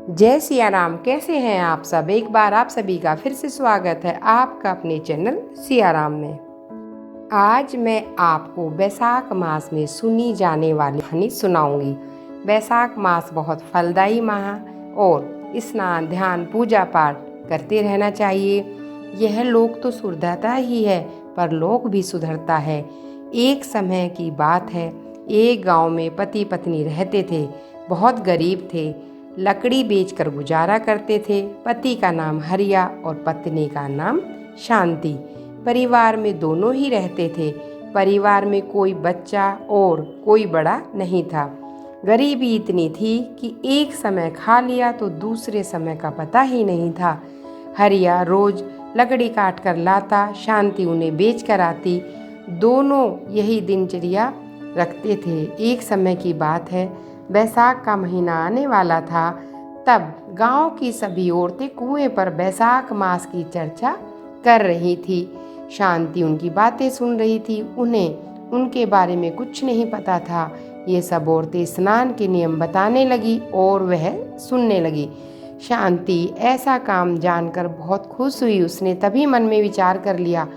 जय सिया राम। कैसे हैं आप सब? एक बार आप सभी का फिर से स्वागत है आपका अपने चैनल सिया राम में। आज मैं आपको बैसाख मास में सुनी जाने वाली कहानी सुनाऊंगी। बैसाख मास बहुत फलदायी माह और स्नान ध्यान पूजा पाठ करते रहना चाहिए। यह लोक तो सुधरता ही है पर लोक भी सुधरता है। एक समय की बात है, एक गांव में पति पत्नी रहते थे। बहुत गरीब थे, लकड़ी बेचकर गुजारा करते थे। पति का नाम हरिया और पत्नी का नाम शांति। परिवार में दोनों ही रहते थे। परिवार में कोई बच्चा और कोई बड़ा नहीं था। गरीबी इतनी थी कि एक समय खा लिया तो दूसरे समय का पता ही नहीं था। हरिया रोज लकड़ी काट कर लाता, शांति उन्हें बेच कर आती। दोनों यही दिनचर्या रखते थे। एक समय की बात है, बैसाख का महीना आने वाला था। तब गांव की सभी औरतें कुएं पर बैसाख मास की चर्चा कर रही थी। शांति उनकी बातें सुन रही थी। उन्हें उनके बारे में कुछ नहीं पता था। ये सब औरतें स्नान के नियम बताने लगी और वह सुनने लगी। शांति ऐसा काम जानकर बहुत खुश हुई। उसने तभी मन में विचार कर लिया,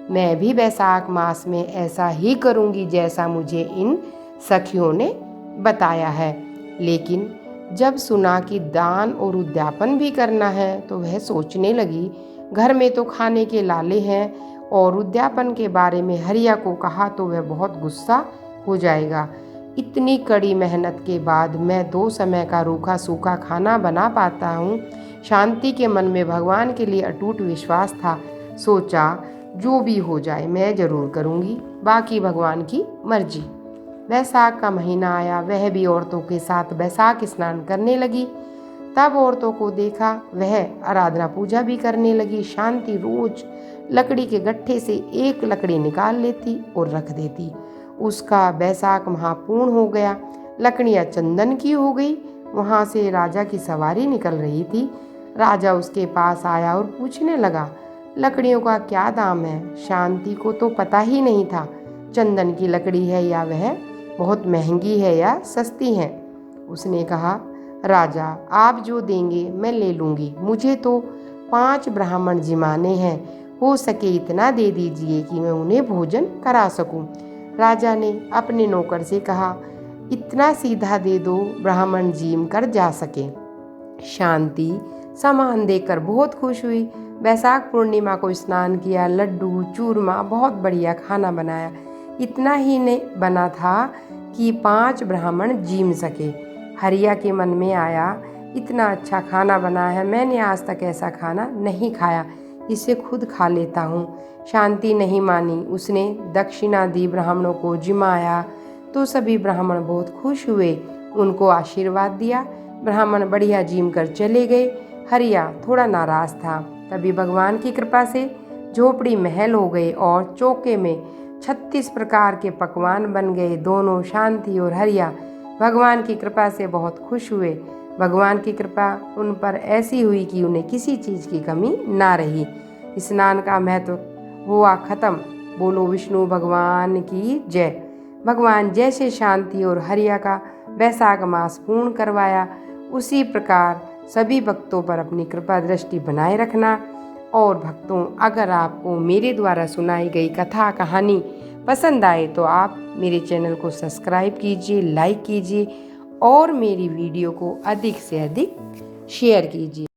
मैं भी बैसाख मास में ऐसा ही करूंगी जैसा मुझे इन सखियों ने बताया है। लेकिन जब सुना कि दान और उद्यापन भी करना है तो वह सोचने लगी, घर में तो खाने के लाले हैं और उद्यापन के बारे में हरिया को कहा तो वह बहुत गुस्सा हो जाएगा। इतनी कड़ी मेहनत के बाद मैं 2 समय का रूखा सूखा खाना बना पाता हूँ। शांति के मन में भगवान के लिए अटूट विश्वास था। सोचा, जो भी हो जाए मैं जरूर करूँगी, बाकी भगवान की मर्जी। बैसाख का महीना आया, वह भी औरतों के साथ बैसाख स्नान करने लगी। तब औरतों को देखा, वह आराधना पूजा भी करने लगी। शांति रोज लकड़ी के गट्ठे से एक लकड़ी निकाल लेती और रख देती। उसका बैसाख माह पूर्ण हो गया। लकड़ियाँ चंदन की हो गई। वहाँ से राजा की सवारी निकल रही थी। राजा उसके पास आया और पूछने लगा, लकड़ियों का क्या दाम है? शांति को तो पता ही नहीं था चंदन की लकड़ी है या वह बहुत महंगी है या सस्ती है। उसने कहा, राजा आप जो देंगे मैं ले लूँगी। मुझे तो 5 ब्राह्मण जिमाने हैं, हो सके इतना दे दीजिए कि मैं उन्हें भोजन करा सकूं। राजा ने अपने नौकर से कहा, इतना सीधा दे दो ब्राह्मण जीम कर जा सके। शांति सामान देकर बहुत खुश हुई। बैसाख पूर्णिमा को स्नान किया, लड्डू चूरमा बहुत बढ़िया खाना बनाया। इतना ही ने बना था कि 5 ब्राह्मण जीम सके। हरिया के मन में आया, इतना अच्छा खाना बना है, मैंने आज तक ऐसा खाना नहीं खाया, इसे खुद खा लेता हूँ। शांति नहीं मानी। उसने दक्षिणा दी, ब्राह्मणों को जिमाया तो सभी ब्राह्मण बहुत खुश हुए, उनको आशीर्वाद दिया। ब्राह्मण बढ़िया जीम कर चले गए। हरिया थोड़ा नाराज था। तभी भगवान की कृपा से झोपड़ी महल हो गई और चौके में 36 प्रकार के पकवान बन गए। दोनों शांति और हरिया भगवान की कृपा से बहुत खुश हुए। भगवान की कृपा उन पर ऐसी हुई कि उन्हें किसी चीज़ की कमी ना रही। स्नान का महत्व हुआ खत्म। बोलो विष्णु भगवान की जय। भगवान जैसे शांति और हरिया का बैसाख मास पूर्ण करवाया, उसी प्रकार सभी भक्तों पर अपनी कृपा दृष्टि बनाए रखना। और भक्तों, अगर आपको मेरे द्वारा सुनाई गई कथा कहानी पसंद आए तो आप मेरे चैनल को सब्सक्राइब कीजिए, लाइक कीजिए और मेरी वीडियो को अधिक से अधिक शेयर कीजिए।